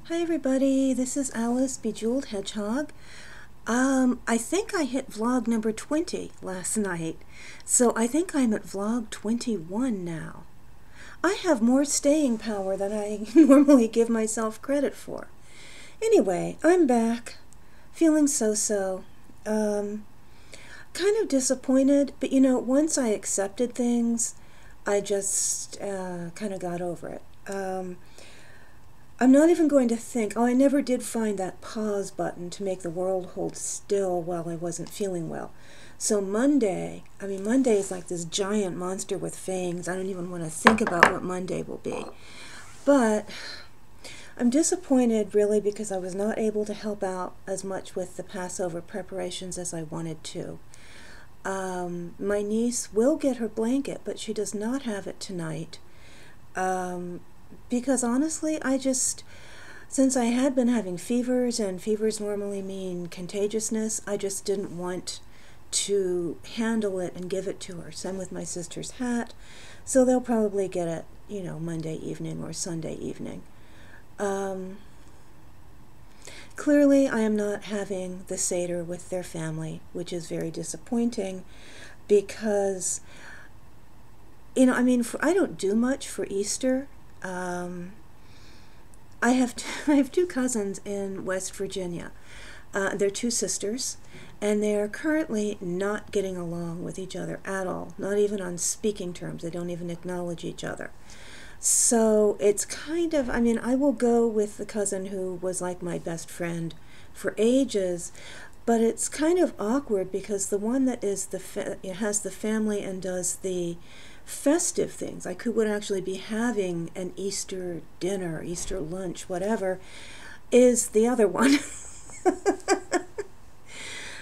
Hi everybody, this is Alice Bejeweled Hedgehog. I think I hit vlog number 20 last night, so I think I'm at vlog 21 now. I have more staying power than I normally give myself credit for. Anyway, I'm back, feeling so-so. Kind of disappointed, but once I accepted things, I just kind of got over it. I'm not even going to think, I never did find that pause button to make the world hold still while I wasn't feeling well. So Monday is like this giant monster with fangs. I don't even want to think about what Monday will be. But I'm disappointed really because I was not able to help out as much with the Passover preparations as I wanted to. My niece will get her blanket, but she does not have it tonight. Because honestly, since I had been having fevers, and fevers normally mean contagiousness, I just didn't want to handle it and give it to her. Same with my sister's hat, so they'll probably get it, Monday evening or Sunday evening. Clearly, I am not having the Seder with their family, which is very disappointing because, I don't do much for Easter. I have two cousins in West Virginia. They're two sisters, and they are currently not getting along with each other at all, not even on speaking terms. They don't even acknowledge each other. So it's kind of, I will go with the cousin who was like my best friend for ages, but it's kind of awkward because the one that is has the family and does the festive things, like who would actually be having an Easter dinner, Easter lunch, whatever, is the other one.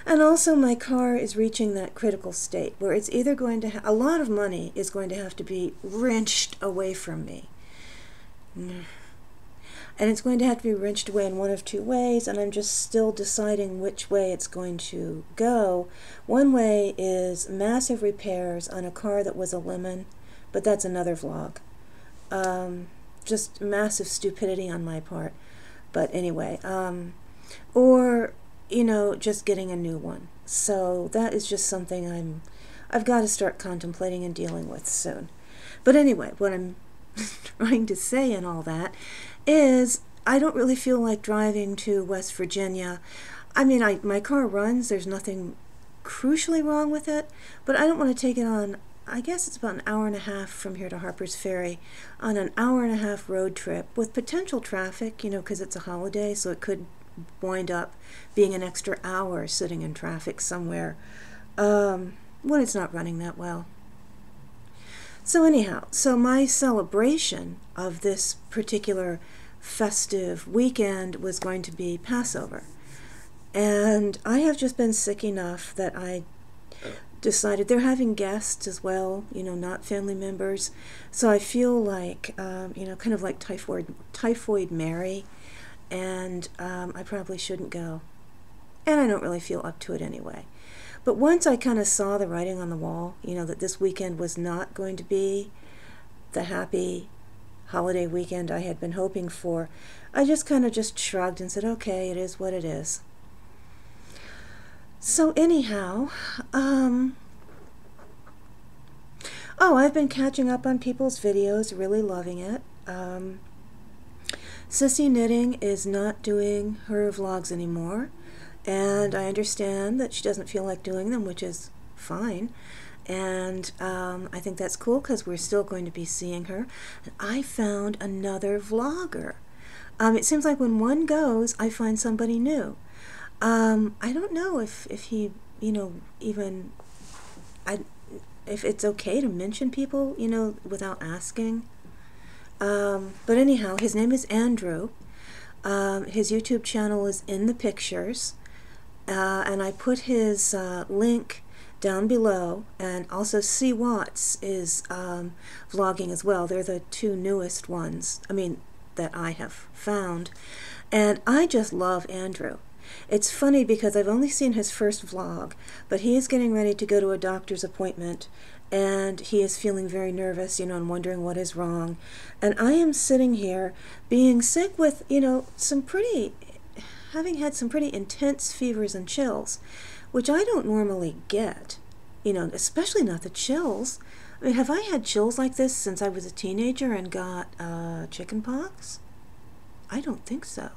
And also my car is reaching that critical state where it's either going to a lot of money is going to have to be wrenched away from me. And it's going to have to be wrenched away in one of two ways, and I'm just still deciding which way it's going to go. One way is massive repairs on a car that was a lemon, but that's another vlog. Just massive stupidity on my part. But anyway, or, just getting a new one. So that is just something I've got to start contemplating and dealing with soon. But anyway, what I'm trying to say in all that is I don't really feel like driving to West Virginia. My car runs, there's nothing crucially wrong with it, but I don't want to take it on, I guess it's about an hour and a half from here to Harper's Ferry, on an hour and a half road trip with potential traffic, because it's a holiday, so it could wind up being an extra hour sitting in traffic somewhere when it's not running that well. So anyhow, my celebration of this particular festive weekend was going to be Passover. And I have just been sick enough that I decided they're having guests as well, not family members. So I feel like, kind of like typhoid Mary, and I probably shouldn't go. And I don't really feel up to it anyway. But once I kind of saw the writing on the wall, that this weekend was not going to be the happy holiday weekend I had been hoping for, I just kind of shrugged and said, okay, it is what it is. So anyhow, I've been catching up on people's videos, really loving it. Sissy Knitting is not doing her vlogs anymore. And I understand that she doesn't feel like doing them, which is fine. And I think that's cool because we're still going to be seeing her. And I found another vlogger. It seems like when one goes, I find somebody new. I don't know if he, if it's okay to mention people, without asking. But anyhow, his name is Andrew. His YouTube channel is in the pictures. And I put his link down below, and also C. Watts is vlogging as well. They're the two newest ones, that I have found. And I just love Andrew. It's funny because I've only seen his first vlog, but he is getting ready to go to a doctor's appointment, and he is feeling very nervous, you know, and wondering what is wrong. And I am sitting here being sick with, you know, having had some pretty intense fevers and chills, which I don't normally get, you know, especially not the chills. I mean, have I had chills like this since I was a teenager and got chicken pox? I don't think so.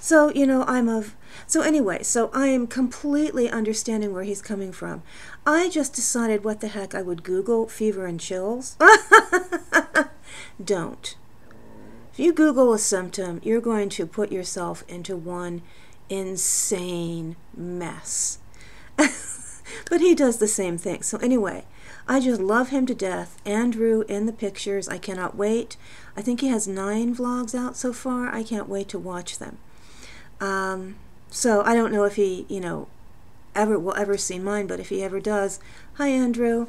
So, you know, so anyway, so I am completely understanding where he's coming from. I just decided what the heck, I would Google fever and chills. Don't. If you Google a symptom, you're going to put yourself into one insane mess. But he does the same thing. So anyway, I just love him to death. Andrew in the pictures. I cannot wait. I think he has 9 vlogs out so far. I can't wait to watch them. So I don't know if he, you know, will ever see mine, but if he ever does, hi Andrew.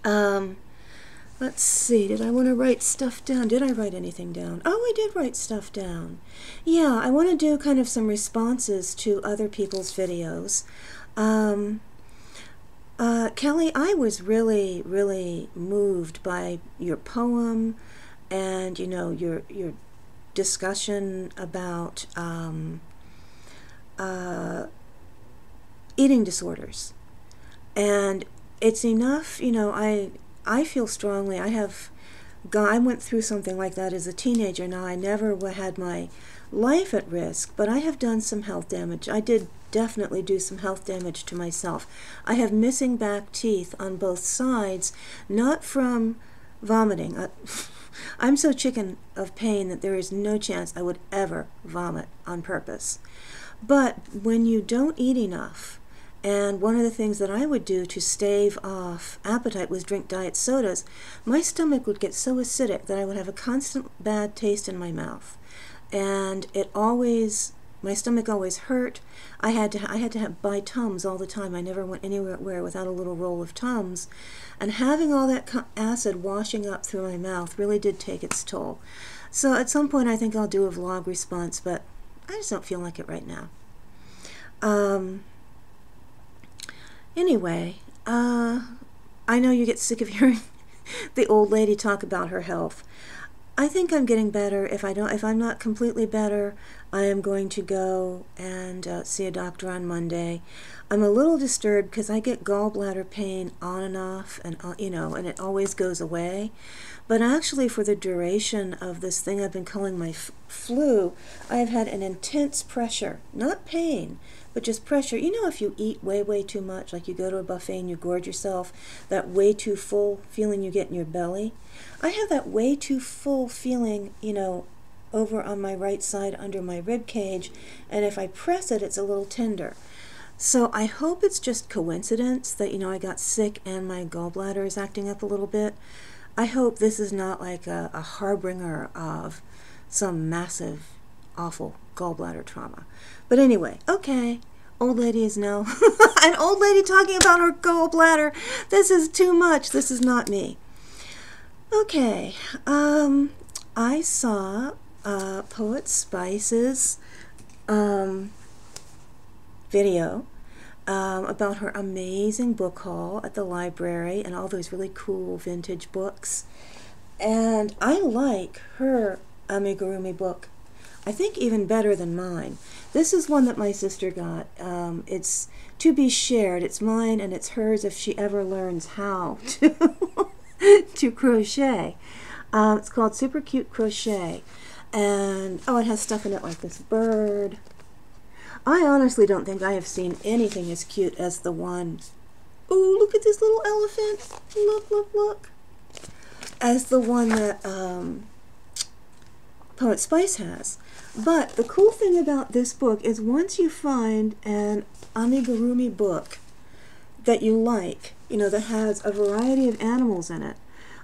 Let's see, did I want to write stuff down? Did I write anything down? Oh, I did write stuff down. Yeah, I want to do kind of some responses to other people's videos. Kelly, I was really, really moved by your poem and, you know, your discussion about eating disorders. And it's enough, you know, I feel strongly. I went through something like that as a teenager. Now, I never had my life at risk, but I have done some health damage. I did definitely do some health damage to myself. I have missing back teeth on both sides, not from vomiting. I'm so chicken of pain that there is no chance I would ever vomit on purpose. But when you don't eat enough, and one of the things that I would do to stave off appetite was drink diet sodas, my stomach would get so acidic that I would have a constant bad taste in my mouth. And my stomach always hurt. I had to buy Tums all the time. I never went anywhere without a little roll of Tums. And having all that acid washing up through my mouth really did take its toll. So at some point I think I'll do a vlog response, but I just don't feel like it right now. Anyway, I know you get sick of hearing the old lady talk about her health. I think I'm getting better. If I'm not completely better, I am going to go and see a doctor on Monday. I'm a little disturbed because I get gallbladder pain on and off, and you know, and it always goes away. But actually, for the duration of this thing I've been calling my flu, I have had an intense pressure, not pain, but just pressure. You know, if you eat way, way too much, like you go to a buffet and you gorge yourself, that way too full feeling you get in your belly. I have that way too full feeling, you know, over on my right side under my rib cage, and if I press it, it's a little tender. So I hope it's just coincidence that, you know, I got sick and my gallbladder is acting up a little bit. I hope this is not like a harbinger of some massive, awful gallbladder trauma. But anyway, okay, old lady is now an old lady talking about her gallbladder. This is too much. This is not me. Okay, I saw Poet Spice's video about her amazing book haul at the library and all those really cool vintage books. And I like her amigurumi book. I think even better than mine. This is one that my sister got. It's to be shared. It's mine and it's hers if she ever learns how to crochet. It's called Super Cute Crochet. And, oh, it has stuff in it like this bird. I honestly don't think I have seen anything as cute as the one. Oh, look at this little elephant. Look, look, look. As the one that Poet Spice has. But the cool thing about this book is once you find an amigurumi book that you like, you know, that has a variety of animals in it,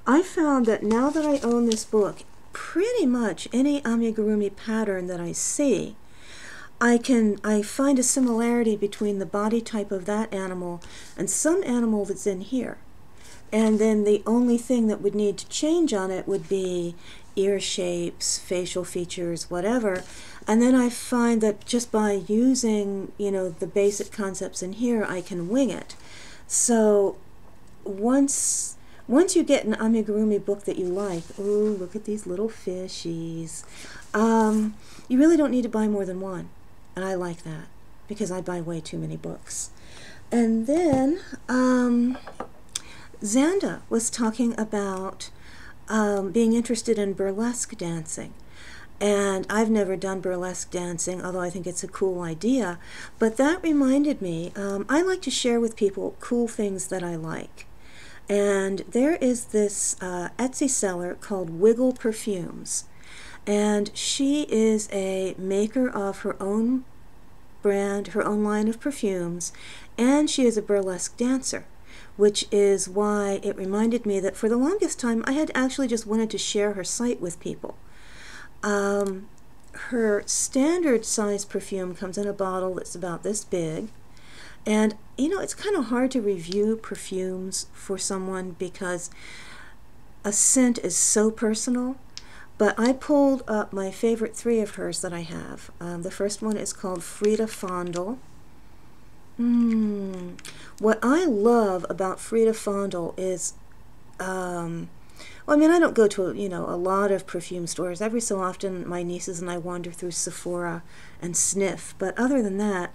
I found that now that I own this book, pretty much any amigurumi pattern that I see, I find a similarity between the body type of that animal and some animal that's in here. And then the only thing that would need to change on it would be ear shapes, facial features, whatever. And then I find that just by using, you know, the basic concepts in here, I can wing it. So once you get an amigurumi book that you like, ooh, look at these little fishies. You really don't need to buy more than one. And I like that because I buy way too many books. And then Xanda was talking about being interested in burlesque dancing. And I've never done burlesque dancing, although I think it's a cool idea. But that reminded me, I like to share with people cool things that I like. And there is this Etsy seller called Wiggle Perfumes. And she is a maker of her own brand, her own line of perfumes, and she is a burlesque dancer, which is why it reminded me that for the longest time I had actually just wanted to share her site with people. Her standard size perfume comes in a bottle that's about this big, and you know, it's kind of hard to review perfumes for someone because a scent is so personal. But I pulled up my favorite 3 of hers that I have. The first one is called Frida Fondle. What I love about Frida Fondle is, well, I mean, I don't go to, you know, a lot of perfume stores. Every so often, my nieces and I wander through Sephora and sniff. But other than that,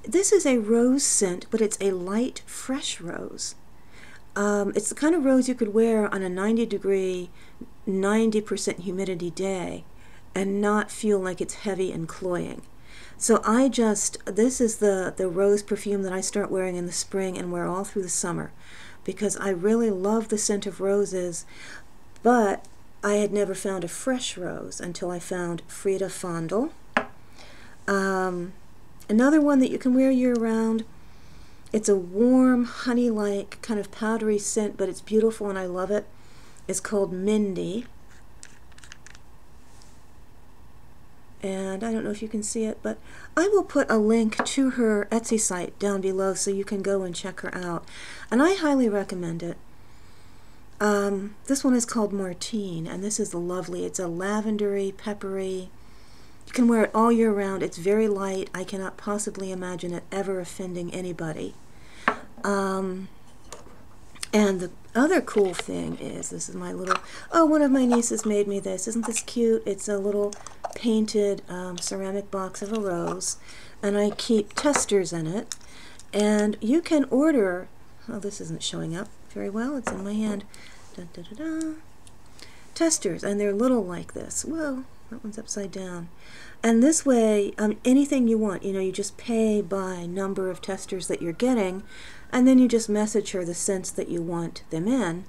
this is a rose scent, but it's a light, fresh rose. It's the kind of rose you could wear on a 90-degree, 90% humidity day and not feel like it's heavy and cloying. So this is the rose perfume that I start wearing in the spring and wear all through the summer because I really love the scent of roses, but I had never found a fresh rose until I found Frida Fondle. Another one that you can wear year-round, it's a warm, honey-like, kind of powdery scent, but it's beautiful and I love it. It's called Mindy. And I don't know if you can see it, but I will put a link to her Etsy site down below so you can go and check her out. And I highly recommend it. This one is called Martine, and this is lovely. It's a lavendery, peppery. You can wear it all year round. It's very light. I cannot possibly imagine it ever offending anybody. And the other cool thing is, this is my little, oh, one of my nieces made me this. Isn't this cute? It's a little painted ceramic box of a rose, and I keep testers in it. And you can order, oh, this isn't showing up very well. It's in my hand. Dun, dun, dun, dun. Testers, and they're little like this. Whoa, that one's upside down. And this way, anything you want, you know, you just pay by number of testers that you're getting, and then you just message her the scents that you want them in,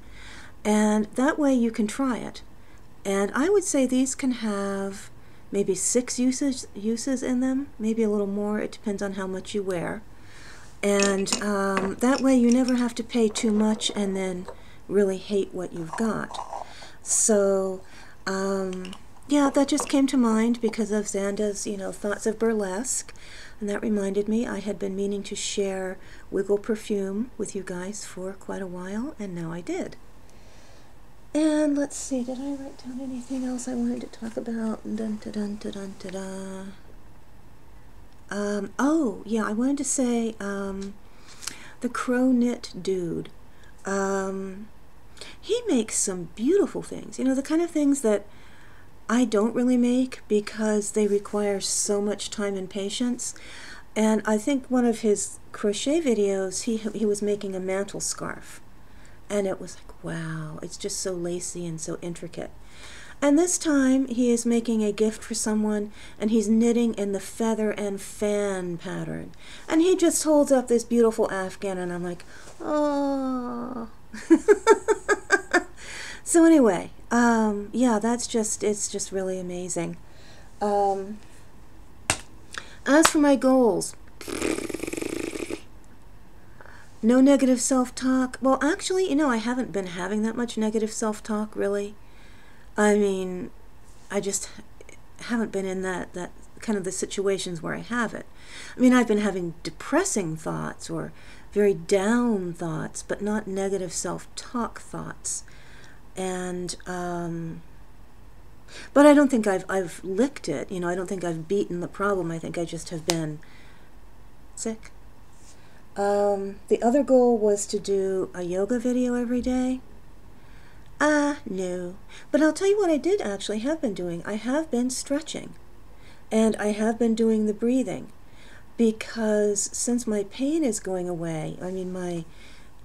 and that way you can try it. And I would say these can have maybe 6 uses in them, maybe a little more. It depends on how much you wear. And that way you never have to pay too much and then really hate what you've got. So, yeah, that just came to mind because of Xanda's, you know, thoughts of burlesque. And that reminded me I had been meaning to share Wiggle Perfume with you guys for quite a while, and now I did. And let's see, did I write down anything else I wanted to talk about? Dun, dun, dun, dun, dun, dun, dun. Oh, yeah, I wanted to say the Crow Knit Dude. He makes some beautiful things, you know, the kind of things that I don't really make because they require so much time and patience. And I think one of his crochet videos, he was making a mantle scarf. And it was like, wow, it's just so lacy and so intricate. And this time he is making a gift for someone, and he's knitting in the feather and fan pattern. And he just holds up this beautiful afghan, and I'm like, oh. So anyway, yeah, it's just really amazing. As for my goals, no negative self-talk. Well, actually, you know, I haven't been having that much negative self-talk, really. I mean, I just haven't been in that kind of the situations where I have it. I mean, I've been having depressing thoughts or very down thoughts, but not negative self-talk thoughts. And but I don't think I've licked it. You know, I don't think I've beaten the problem. I think I just have been sick. The other goal was to do a yoga video every day. No. But I'll tell you what I did actually have been doing. I have been stretching. And I have been doing the breathing. Because since my pain is going away, I mean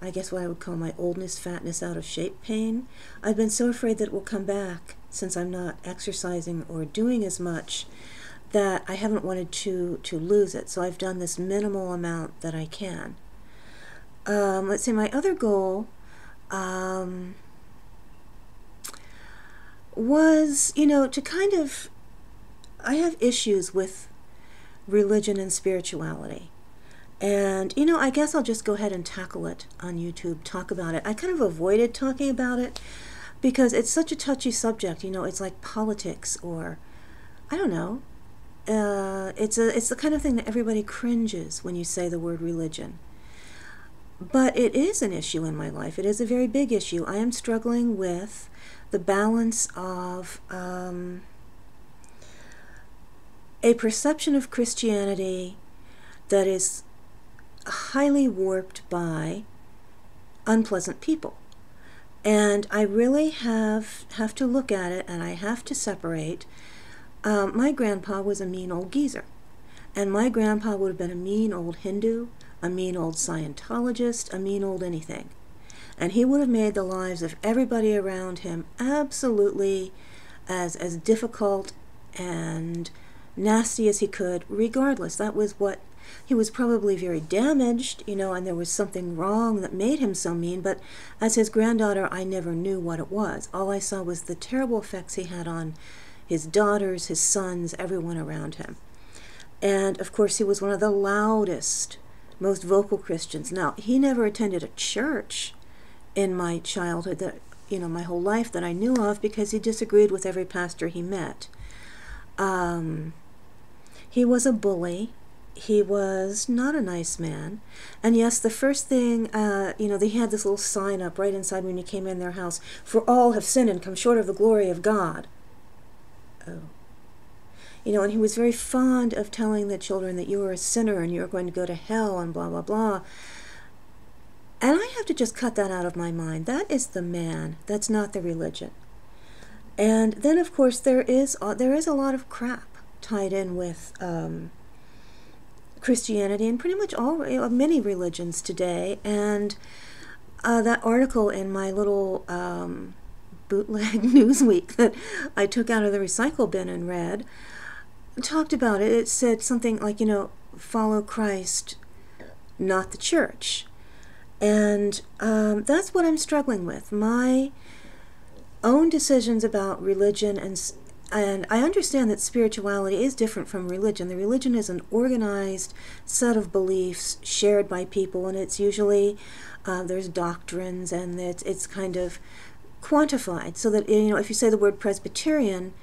I guess what I would call my oldness, fatness, out of shape pain, I've been so afraid that it will come back since I'm not exercising or doing as much, that I haven't wanted to lose it. So I've done this minimal amount that I can. Let's see, my other goal was, you know, to kind of, I have issues with religion and spirituality. And, you know, I guess I'll just go ahead and tackle it on YouTube, talk about it. I kind of avoided talking about it because it's such a touchy subject. You know, it's like politics, or, I don't know. It's the kind of thing that everybody cringes when you say the word religion. But it is an issue in my life. It is a very big issue. I am struggling with the balance of a perception of Christianity that is highly warped by unpleasant people. And I really have to look at it, and I have to separate. My grandpa was a mean old geezer. And my grandpa would have been a mean old Hindu, a mean old Scientologist, a mean old anything. And he would have made the lives of everybody around him absolutely as difficult and nasty as he could, regardless. That was what, he was probably very damaged, you know, and there was something wrong that made him so mean, but as his granddaughter, I never knew what it was. All I saw was the terrible effects he had on his daughters, his sons, everyone around him. And, of course, he was one of the loudest, most vocal Christians. Now, he never attended a church in my childhood, that, you know, my whole life that I knew of, because he disagreed with every pastor he met. He was a bully. He was not a nice man. And yes, the first thing, you know, they had this little sign up right inside when you came in their house: "For all have sinned and come short of the glory of God." Oh. You know, and he was very fond of telling the children that you were a sinner and you were going to go to hell and blah, blah, blah. And I have to just cut that out of my mind. That is the man. That's not the religion. And then, of course, there is a lot of crap tied in with Christianity and pretty much many religions today. And that article in my little bootleg Newsweek that I took out of the recycle bin and read talked about it. It said something like, you know, follow Christ, not the church. And that's what I'm struggling with. My own decisions about religion, and I understand that spirituality is different from religion. The religion is an organized set of beliefs shared by people, and it's usually, there's doctrines, and it's kind of quantified, so that, you know, if you say the word Presbyterian,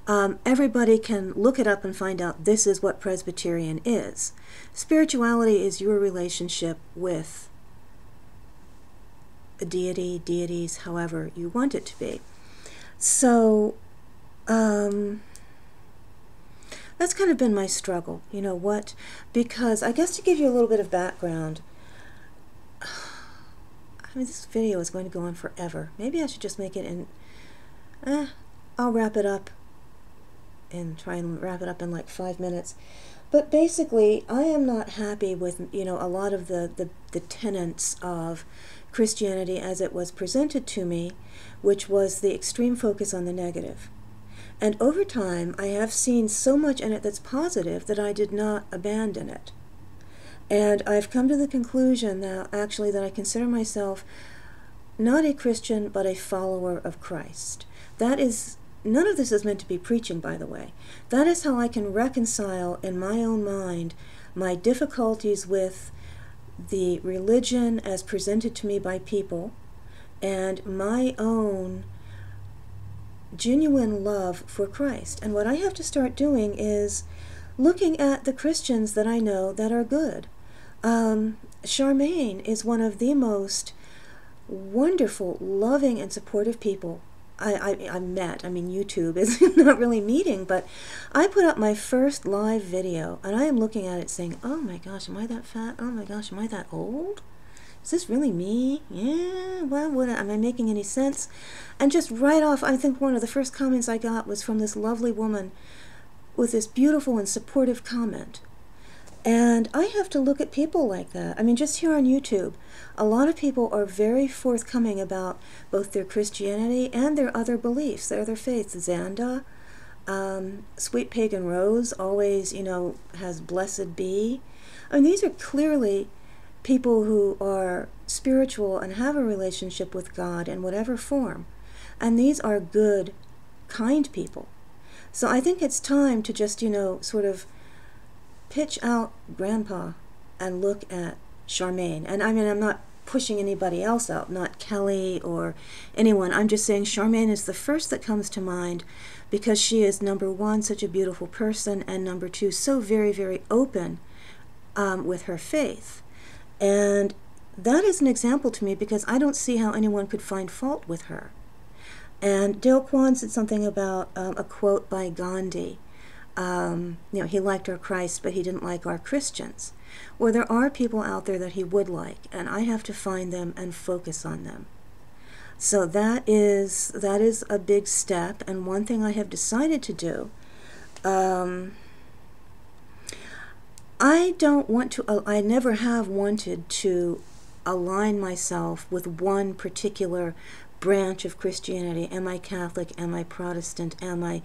everybody can look it up and find out this is what Presbyterian is. Spirituality is your relationship with a deity, deities, however you want it to be. So that's kind of been my struggle, you know what, because I guess to give you a little bit of background, I mean, this video is going to go on forever. Maybe I should just make it in, I'll wrap it up and try and wrap it up in like 5 minutes. But basically, I am not happy with, you know, a lot of the tenets of Christianity as it was presented to me, which was the extreme focus on the negative. And over time, I have seen so much in it that's positive that I did not abandon it. And I've come to the conclusion now, actually, that I consider myself not a Christian, but a follower of Christ. That is, none of this is meant to be preaching, by the way. That is how I can reconcile in my own mind my difficulties with the religion as presented to me by people and my own genuine love for Christ. And what I have to start doing is looking at the Christians that I know that are good. Charmaine is one of the most wonderful, loving, and supportive people I met. I mean, YouTube is not really meeting, but I put up my first live video, and I am looking at it saying, oh my gosh, am I that fat? Oh my gosh, am I that old? Is this really me? Yeah, well, am I making any sense? And just right off, I think one of the first comments I got was from this lovely woman with this beautiful and supportive comment. And I have to look at people like that. I mean, just here on YouTube, a lot of people are very forthcoming about both their Christianity and their other beliefs, their other faiths. Xanda, Sweet Pagan Rose always, has Blessed Be. I mean, these are clearly people who are spiritual and have a relationship with God in whatever form. And these are good, kind people. So I think it's time to just, sort of pitch out Grandpa and look at Charmaine. And I mean, I'm not pushing anybody else out, not Kelly or anyone. I'm just saying Charmaine is the first that comes to mind because she is, number one, such a beautiful person, and number two, so very, very open with her faith. And that is an example to me because I don't see how anyone could find fault with her. And Dale Kwan said something about a quote by Gandhi. He liked our Christ, but he didn't like our Christians. Well, there are people out there that he would like, and I have to find them and focus on them. So that is a big step, and one thing I have decided to do. I never have wanted to align myself with one particular branch of Christianity. Am I Catholic? Am I Protestant? Am I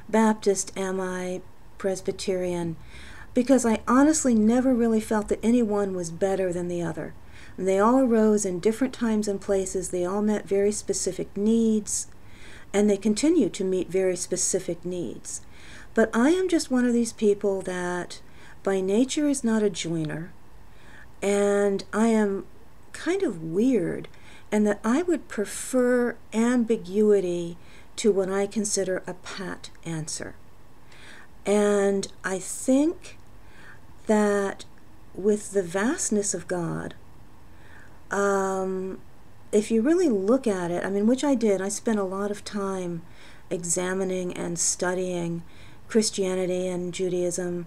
Baptist? Am I Presbyterian? Because I honestly never really felt that any one was better than the other. And they all arose in different times and places. They all met very specific needs, and they continue to meet very specific needs. But I am just one of these people that by nature is not a joiner, and I am kind of weird, and that I would prefer ambiguity to what I consider a pat answer. And I think that with the vastness of God, if you really look at it, I mean, which I did, I spent a lot of time examining and studying Christianity and Judaism,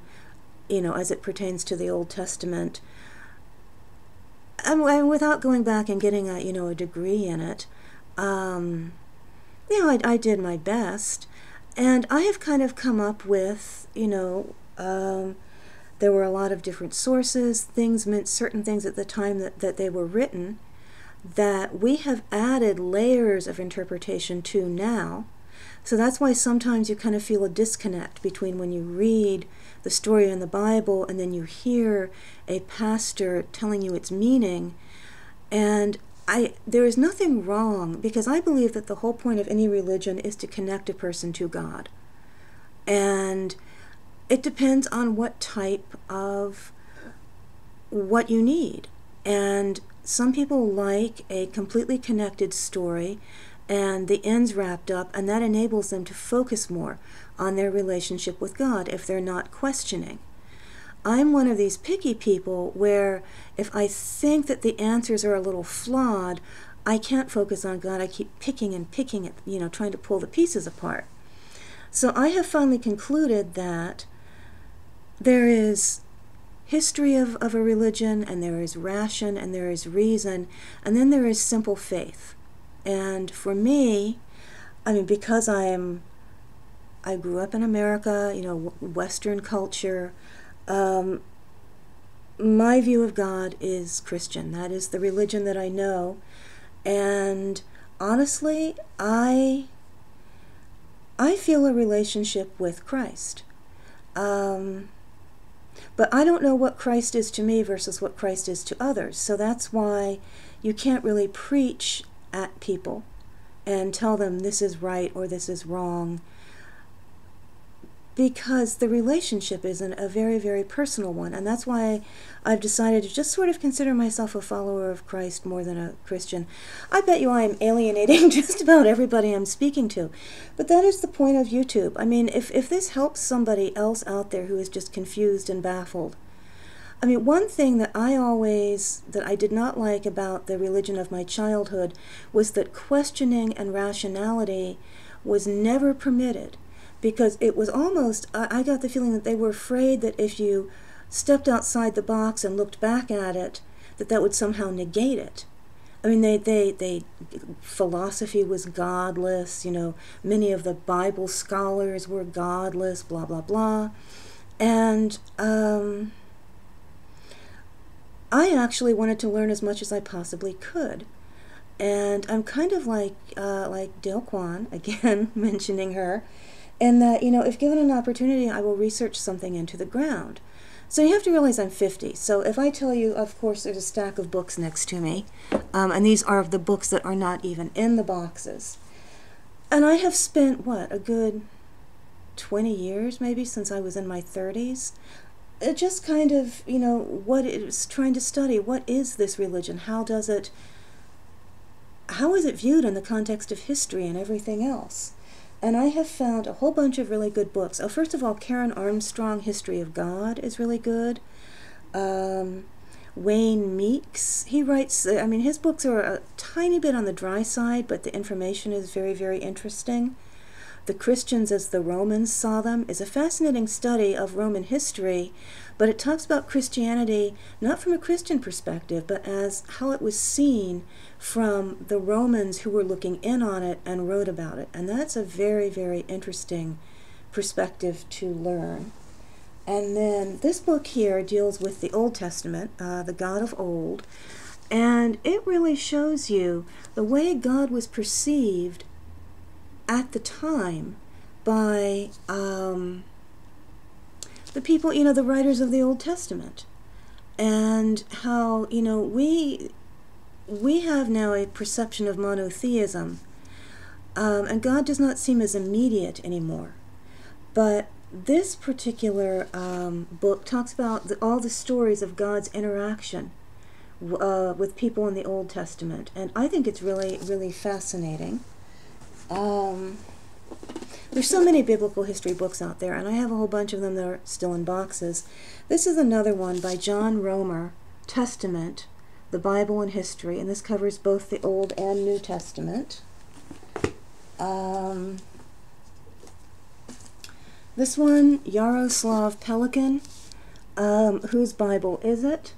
as it pertains to the Old Testament. And without going back and getting a degree in it, I did my best, and I have kind of come up with, there were a lot of different sources. Things meant certain things at the time that they were written, that we have added layers of interpretation to now. So that's why sometimes you kind of feel a disconnect between when you read the story in the Bible and then you hear a pastor telling you its meaning. And there is nothing wrong, because I believe that the whole point of any religion is to connect a person to God. And it depends on what type of what you need. And some people like a completely connected story and the ends wrapped up, and that enables them to focus more on their relationship with God if they're not questioning. I'm one of these picky people where if I think that the answers are a little flawed, I can't focus on God. I keep picking and picking at, trying to pull the pieces apart. So I have finally concluded that there is history of a religion, and there is ration, and there is reason, and then there is simple faith. And for me, because I grew up in America, Western culture, my view of God is Christian. That is the religion that I know. And honestly, I feel a relationship with Christ. But I don't know what Christ is to me versus what Christ is to others. So that's why you can't really preach at people and tell them this is right or this is wrong, because the relationship isn't a very, very personal one. And that's why I've decided to just sort of consider myself a follower of Christ more than a Christian. I bet you I am alienating just about everybody I'm speaking to. But that is the point of YouTube. If this helps somebody else out there who is just confused and baffled, I mean, one thing that I did not like about the religion of my childhood was that questioning and rationality was never permitted, because it was almost, I got the feeling that they were afraid that if you stepped outside the box and looked back at it, that would somehow negate it. I mean, philosophy was godless, many of the Bible scholars were godless, blah, blah, blah. And I actually wanted to learn as much as I possibly could. And I'm kind of like Dale Kwan, again, mentioning her, and that, if given an opportunity, I will research something into the ground. So you have to realize I'm 50. So if I tell you, of course, there's a stack of books next to me, and these are the books that are not even in the boxes. And I have spent, a good 20 years maybe since I was in my 30s, just kind of, what it is trying to study. What is this religion? How is it viewed in the context of history and everything else? And I have found a whole bunch of really good books. Oh, first of all, Karen Armstrong, History of God, is really good. Wayne Meeks, he writes, his books are a tiny bit on the dry side, but the information is very, very interesting. The Christians as the Romans Saw Them is a fascinating study of Roman history, but it talks about Christianity not from a Christian perspective, but as how it was seen from the Romans who were looking in on it and wrote about it. And that's a very, very interesting perspective to learn. And then this book here deals with the Old Testament, the God of old, and it really shows you the way God was perceived at the time by the people, the writers of the Old Testament, and how, we have now a perception of monotheism, and God does not seem as immediate anymore. But this particular book talks about all the stories of God's interaction with people in the Old Testament, and I think it's really, really fascinating. There's so many biblical history books out there, and I have a whole bunch of them that are still in boxes. This is another one by John Romer, Testament, the Bible and History, and this covers both the Old and New Testament. This one, Yaroslav Pelikan, whose Bible is it?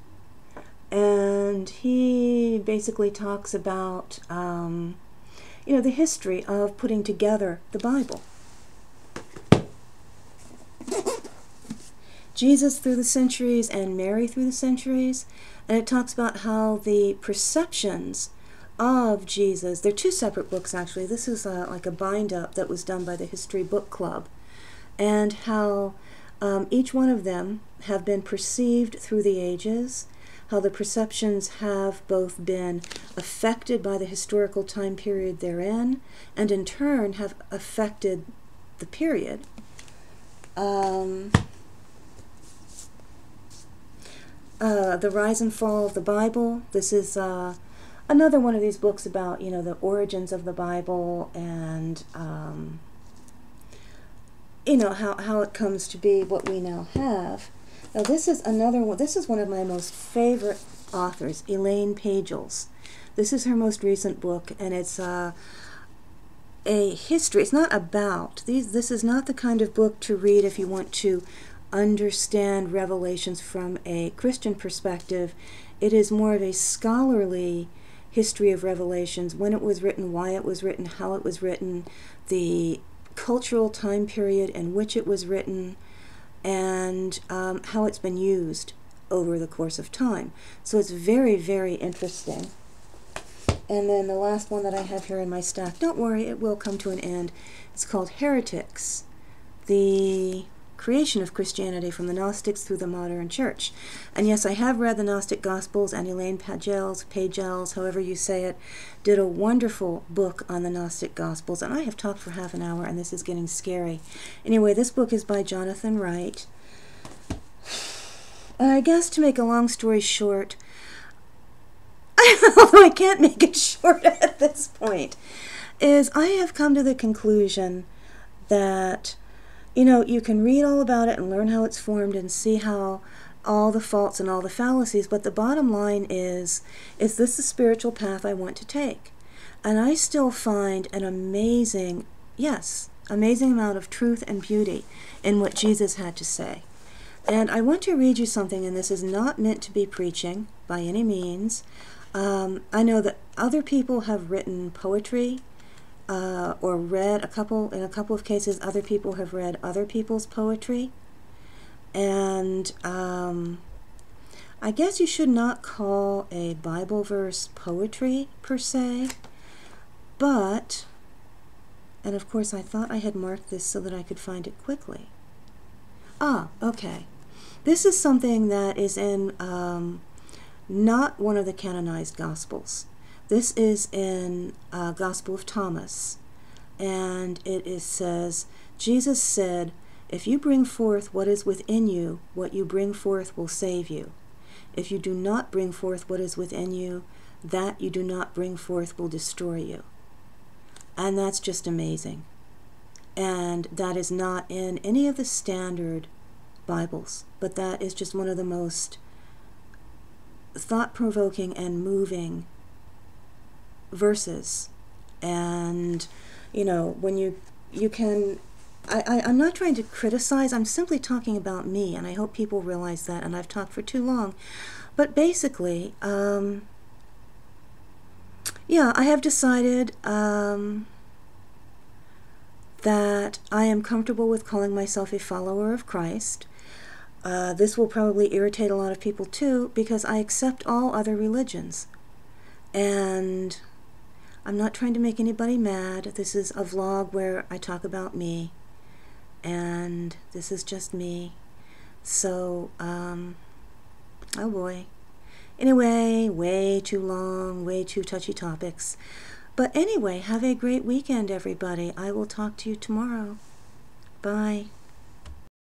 And he basically talks about the history of putting together the Bible. Jesus through the centuries and Mary through the centuries, and it talks about how the perceptions of Jesus, they're two separate books actually, this is like a bind-up that was done by the History Book Club, and how each one of them have been perceived through the ages, how the perceptions have both been affected by the historical time period they're in, and in turn have affected the period. The Rise and Fall of the Bible. This is another one of these books about, the origins of the Bible and, how it comes to be what we now have. Now this is another one. This is one of my most favorite authors, Elaine Pagels. This is her most recent book, and it's a history. It's not about these. This is not the kind of book to read if you want to understand Revelations from a Christian perspective. It is more of a scholarly history of Revelations, when it was written, why it was written, how it was written, the cultural time period in which it was written, and how it's been used over the course of time. So it's very, very interesting. And then the last one that I have here in my stack, don't worry, it will come to an end. It's called Heretics, the creation of Christianity from the Gnostics through the modern church. And yes, I have read the Gnostic Gospels, and Elaine Pagels, however you say it, did a wonderful book on the Gnostic Gospels, and I have talked for half an hour, and this is getting scary. Anyway, this book is by Jonathan Wright. And I guess to make a long story short, although I can't make it short at this point, is I have come to the conclusion that you can read all about it and learn how it's formed and see how all the faults and all the fallacies, but the bottom line is this the spiritual path I want to take? And I still find an amazing amount of truth and beauty in what Jesus had to say. And I want to read you something, and this is not meant to be preaching by any means. I know that other people have written poetry, or read in a couple of cases, other people have read other people's poetry. And I guess you should not call a Bible verse poetry per se, but, and of course I thought I had marked this so that I could find it quickly. Ah, okay. This is something that is in not one of the canonized Gospels. This is in Gospel of Thomas, and it says, Jesus said, "If you bring forth what is within you, what you bring forth will save you. If you do not bring forth what is within you, that you do not bring forth will destroy you." And that's just amazing. And that is not in any of the standard Bibles, but that is just one of the most thought-provoking and moving verses. And, when you can... I'm not trying to criticize, I'm simply talking about me, and I hope people realize that, and I've talked for too long. But basically, I have decided that I am comfortable with calling myself a follower of Christ. This will probably irritate a lot of people too, because I accept all other religions. And I'm not trying to make anybody mad. This is a vlog where I talk about me. And this is just me. So, oh boy. Anyway, way too long, way too touchy topics. But anyway, have a great weekend, everybody. I will talk to you tomorrow. Bye.